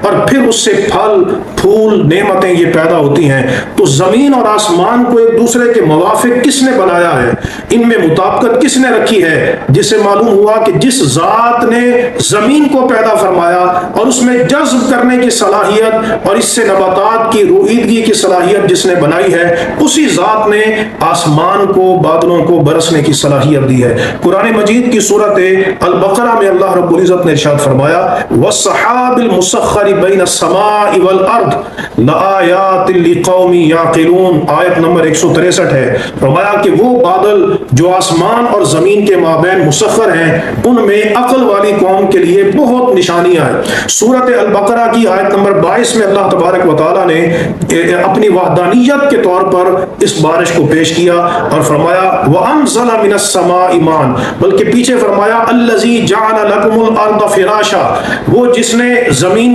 اور پھر اس سے پھل پھول نعمتیں یہ پیدا ہوتی ہیں، تو زمین اور آسمان کو ایک دوسرے کے موافق کس نے بنایا ہے، ان میں مطابقت کس نے رکھی ہے، جس سے معلوم ہوا کہ جس ذات نے زمین کو پیدا فرمایا اور اس میں جذب کرنے کی صلاحیت اور اس سے نباتات کی روئیدگی کی صلاحیت جس نے بنائی ہے، اسی ذات نے آسمان کو بادلوں کو برسنے کی صلاحیت دی ہے۔ قرآن مجید کی سورت البقرہ میں اللہ رب العزت نے ارشاد فرمایا وَالسَّحَابِ الْمُسَخَّرِ بَيْنَ السَّمَاءِ وَالْأَرْضِ لَآيَاتٍ لِقَوْمٍ يَعْقِلُونَ، آیت نمبر 163 ہے۔ فرمایا کہ وہ بادل جو آسمان اور زمین کے مابین مسخر ہیں، ان میں عقل والی قوم کے لیے بہت نشانیاں ہیں۔ سورت البقرہ کی آیت نمبر 22 میں اللہ تبارک و تعالیٰ نے اپنی وحدانیت کے طور پر اس بارش کو پیش کیا اور فرمایا وَأَنزَلَ مِنَ السَّمَاءِ مَاءً، بلکہ پیچھے فرمایا الَّذِي جَعَلَ لَكُمُ الْأَرْضَ فِرَاشًا، وہ جس نے زمین